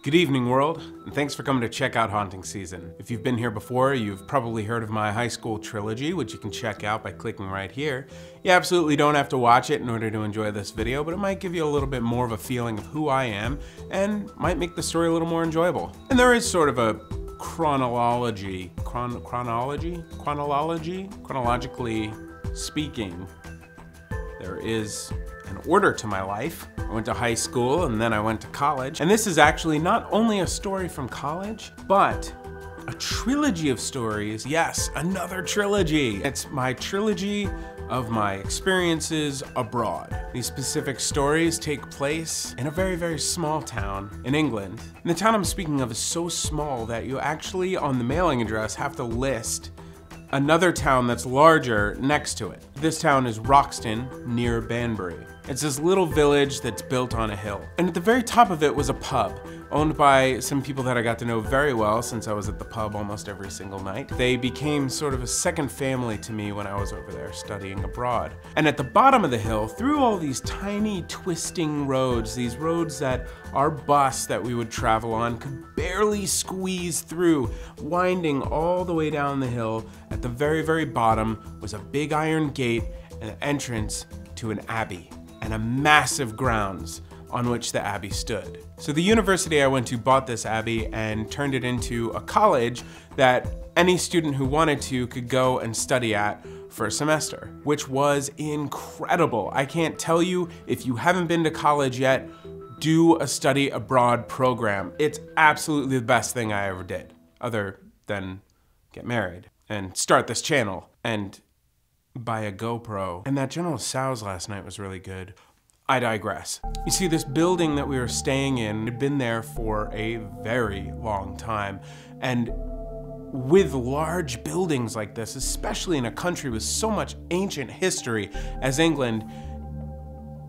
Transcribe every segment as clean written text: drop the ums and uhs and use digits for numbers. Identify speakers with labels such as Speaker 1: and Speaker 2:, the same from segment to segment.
Speaker 1: Good evening, world, and thanks for coming to check out Haunting Season. If you've been here before, you've probably heard of my high school trilogy, which you can check out by clicking right here. You absolutely don't have to watch it in order to enjoy this video, but it might give you a little bit more of a feeling of who I am, and might make the story a little more enjoyable. And there is sort of a chronologically speaking, there is an order to my life. I went to high school and then I went to college. And this is actually not only a story from college, but a trilogy of stories. Yes, another trilogy. It's my trilogy of my experiences abroad. These specific stories take place in a very, very small town in England. And the town I'm speaking of is so small that you actually, on the mailing address, have to list another town that's larger next to it. This town is Wroxton, near Banbury. It's this little village that's built on a hill. And at the very top of it was a pub, owned by some people that I got to know very well since I was at the pub almost every single night. They became sort of a second family to me when I was over there studying abroad. And at the bottom of the hill, through all these tiny twisting roads, these roads that our bus that we would travel on could barely squeeze through, winding all the way down the hill, at the very, very bottom was a big iron gate and an entrance to an abbey, and a massive grounds on which the abbey stood. So the university I went to bought this abbey and turned it into a college that any student who wanted to could go and study at for a semester, which was incredible. I can't tell you, if you haven't been to college yet, do a study abroad program. It's absolutely the best thing I ever did, other than get married and start this channel and buy a GoPro. And that General Tso's last night was really good. I digress. You see, this building that we were staying in had been there for a very long time. And with large buildings like this, especially in a country with so much ancient history as England,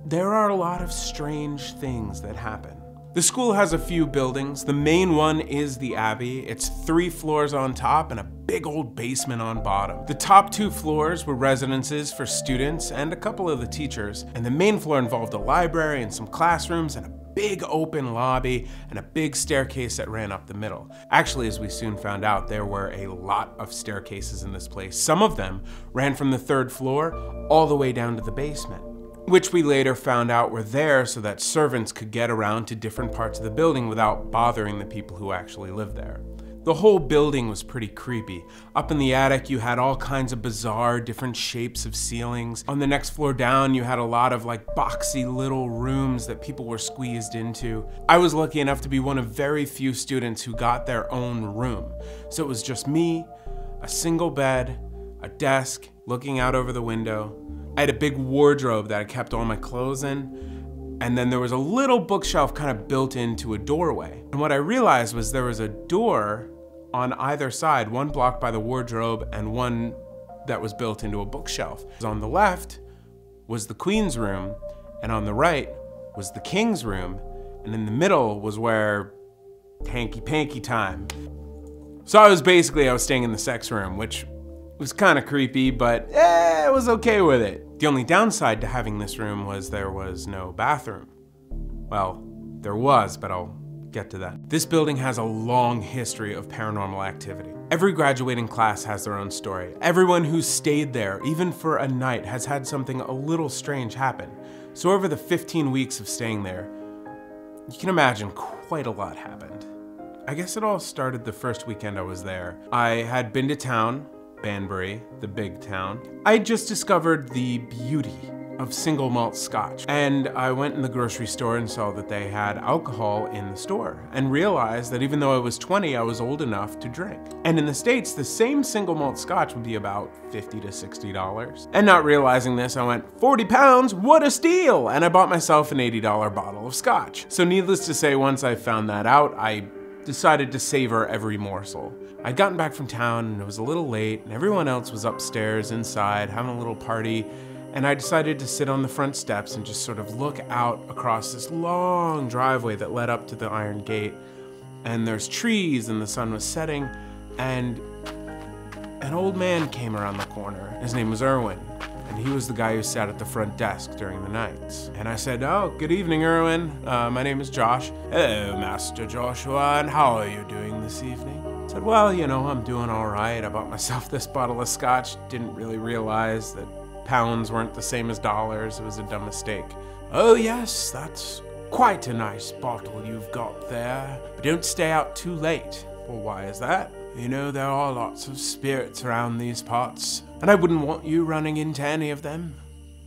Speaker 1: there are a lot of strange things that happen. The school has a few buildings. The main one is the Abbey. It's 3 floors on top and a big old basement on bottom. The top 2 floors were residences for students and a couple of the teachers. And the main floor involved a library and some classrooms and a big open lobby and a big staircase that ran up the middle. Actually, as we soon found out, there were a lot of staircases in this place. Some of them ran from the 3rd floor all the way down to the basement, which we later found out were there so that servants could get around to different parts of the building without bothering the people who actually lived there. The whole building was pretty creepy. Up in the attic, you had all kinds of bizarre, different shapes of ceilings. On the next floor down, you had a lot of like boxy little rooms that people were squeezed into. I was lucky enough to be one of very few students who got their own room. So it was just me, a single bed, a desk, looking out over the window. I had a big wardrobe that I kept all my clothes in, and then there was a little bookshelf kind of built into a doorway. And what I realized was there was a door on either side, one blocked by the wardrobe and one that was built into a bookshelf. On the left was the Queen's room, and on the right was the King's room, and in the middle was where hanky-panky time. So I was staying in the sex room, which was kind of creepy, but I was okay with it. The only downside to having this room was there was no bathroom. Well, there was, but I'll get to that. This building has a long history of paranormal activity. Every graduating class has their own story. Everyone who's stayed there, even for a night, has had something a little strange happen. So over the 15 weeks of staying there, you can imagine quite a lot happened. I guess it all started the first weekend I was there. I had been to town, Banbury, the big town. I just discovered the beauty of single malt scotch. And I went in the grocery store and saw that they had alcohol in the store and realized that even though I was 20, I was old enough to drink. And in the States, the same single malt scotch would be about $50 to $60. And not realizing this, I went, 40 pounds, what a steal! And I bought myself an $80 bottle of scotch. So needless to say, once I found that out, I decided to savor every morsel. I'd gotten back from town and it was a little late and everyone else was upstairs inside having a little party, and I decided to sit on the front steps and just sort of look out across this long driveway that led up to the iron gate. And there's trees and the sun was setting, and an old man came around the corner. His name was Erwin. And he was the guy who sat at the front desk during the nights. And I said, "Oh, good evening, Erwin. My name is Josh." "Hello, Master Joshua, and how are you doing this evening?" I said, "Well, you know, I'm doing all right. I bought myself this bottle of scotch. Didn't really realize that pounds weren't the same as dollars. It was a dumb mistake." "Oh yes, that's quite a nice bottle you've got there. But don't stay out too late." "Well, why is that?" "You know, there are lots of spirits around these parts, and I wouldn't want you running into any of them.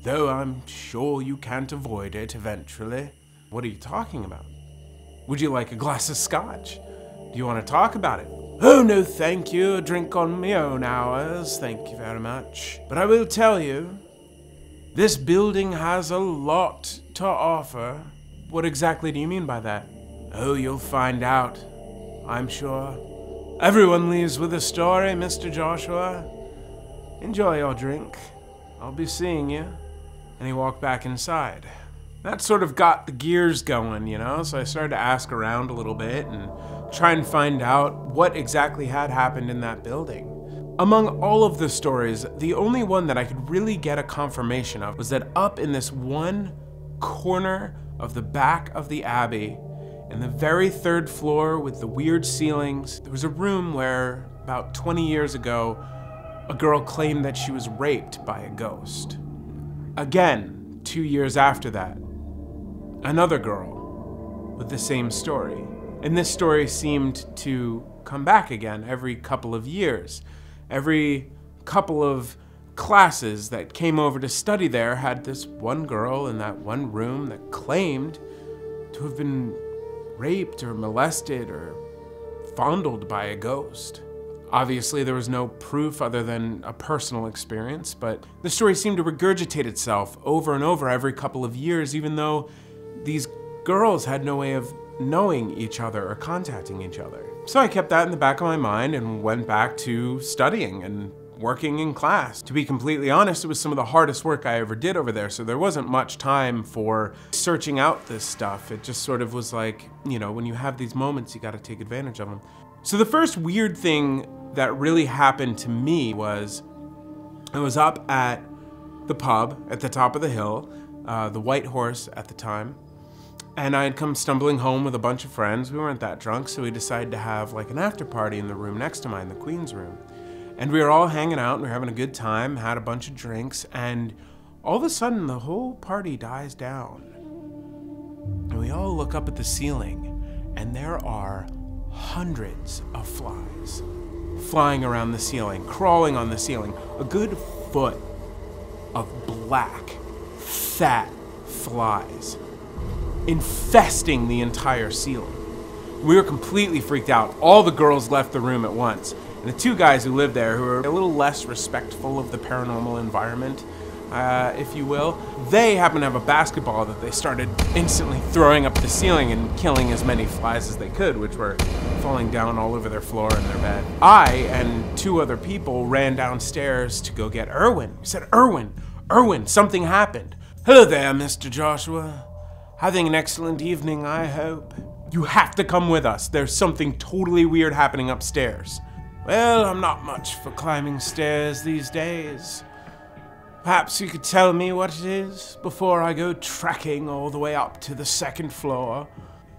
Speaker 1: Though I'm sure you can't avoid it eventually." "What are you talking about? Would you like a glass of scotch? Do you want to talk about it?" "Oh, no, thank you. A drink on my own hours, thank you very much. But I will tell you, this building has a lot to offer." "What exactly do you mean by that?" "Oh, you'll find out, I'm sure. Everyone leaves with a story, Mr. Joshua. Enjoy your drink. I'll be seeing you." And he walked back inside. That sort of got the gears going, you know, so I started to ask around a little bit and try and find out what exactly had happened in that building. Among all of the stories, the only one that I could really get a confirmation of was that up in this one corner of the back of the Abbey, in the very third floor with the weird ceilings, there was a room where, about 20 years ago, a girl claimed that she was raped by a ghost. Again, 2 years after that, another girl with the same story. And this story seemed to come back again every couple of years. Every couple of classes that came over to study there had this one girl in that one room that claimed to have been raped or molested or fondled by a ghost. Obviously, there was no proof other than a personal experience, but the story seemed to regurgitate itself over and over every couple of years, even though these girls had no way of knowing each other or contacting each other. So I kept that in the back of my mind and went back to studying and working in class. To be completely honest, it was some of the hardest work I ever did over there, so there wasn't much time for searching out this stuff. It just sort of was like, you know, when you have these moments, you gotta take advantage of them. So the first weird thing that really happened to me was I was up at the pub at the top of the hill, the White Horse at the time, and I had come stumbling home with a bunch of friends. We weren't that drunk, so we decided to have like an after party in the room next to mine, the Queen's room. And we were all hanging out and we were having a good time, had a bunch of drinks, and all of a sudden the whole party dies down. And we all look up at the ceiling, and there are hundreds of flies flying around the ceiling, crawling on the ceiling. A good foot of black, fat flies infesting the entire ceiling. We were completely freaked out. All the girls left the room at once. And the two guys who lived there, who were a little less respectful of the paranormal environment, if you will, they happened to have a basketball that they started instantly throwing up the ceiling and killing as many flies as they could, which were falling down all over their floor and their bed. I and two other people ran downstairs to go get Erwin. We said, Erwin, something happened." "Hello there, Mr. Joshua. Having an excellent evening, I hope." "You have to come with us. There's something totally weird happening upstairs." "Well, I'm not much for climbing stairs these days. Perhaps you could tell me what it is before I go trekking all the way up to the second floor."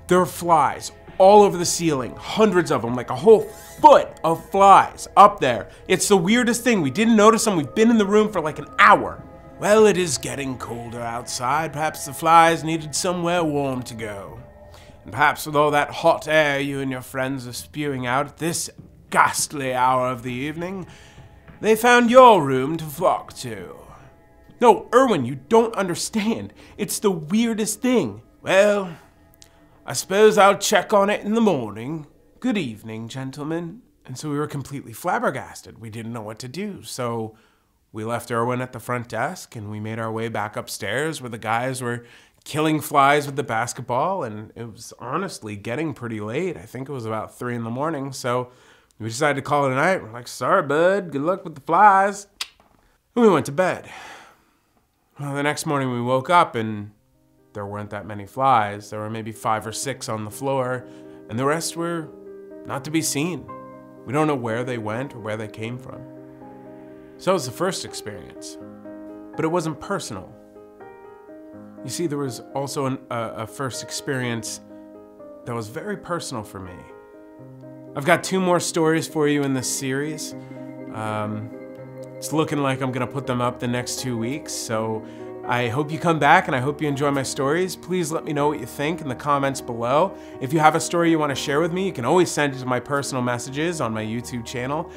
Speaker 1: There are flies all over the ceiling, hundreds of them, like a whole foot of flies up there. It's the weirdest thing. We didn't notice them. We've been in the room for like an hour. "Well, it is getting colder outside. Perhaps the flies needed somewhere warm to go. And perhaps with all that hot air you and your friends are spewing out at this ghastly hour of the evening, they found your room to flock to." "No, Erwin, you don't understand. It's the weirdest thing." "Well, I suppose I'll check on it in the morning. Good evening, gentlemen." And so we were completely flabbergasted. We didn't know what to do. So we left Erwin at the front desk and we made our way back upstairs where the guys were killing flies with the basketball. And it was honestly getting pretty late. I think it was about 3 in the morning. So we decided to call it a night. We're like, "Sorry, bud. Good luck with the flies." And we went to bed. Well, the next morning we woke up and there weren't that many flies. There were maybe 5 or 6 on the floor, and the rest were not to be seen. We don't know where they went or where they came from. So that was the first experience. but it wasn't personal. You see, there was also a first experience that was very personal for me. I've got 2 more stories for you in this series. It's looking like I'm gonna put them up the next 2 weeks, so I hope you come back and I hope you enjoy my stories. Please let me know what you think in the comments below. If you have a story you want to share with me, you can always send it to my personal messages on my YouTube channel.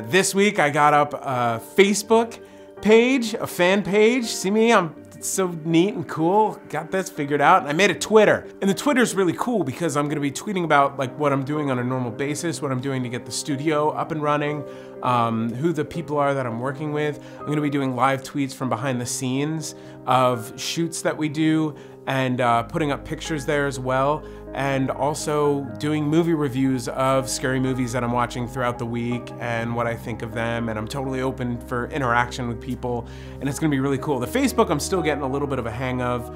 Speaker 1: This week I got up a Facebook page, a fan page. See me? It's so neat and cool. Got this figured out. I made a Twitter. And the Twitter's really cool because I'm gonna be tweeting about like what I'm doing on a normal basis, what I'm doing to get the studio up and running, who the people are that I'm working with. I'm gonna be doing live tweets from behind the scenes of shoots that we do and putting up pictures there as well. And also doing movie reviews of scary movies that I'm watching throughout the week and what I think of them. And I'm totally open for interaction with people, and it's gonna be really cool. The Facebook, I'm still getting a little bit of a hang of.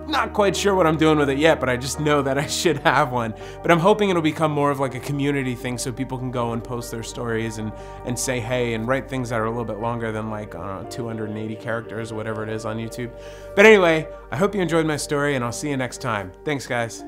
Speaker 1: Not quite sure what I'm doing with it yet, but I just know that I should have one. But I'm hoping it'll become more of like a community thing so people can go and post their stories and say hey and write things that are a little bit longer than like, I don't know, 280 characters or whatever it is on YouTube. But anyway, I hope you enjoyed my story and I'll see you next time. Thanks, guys.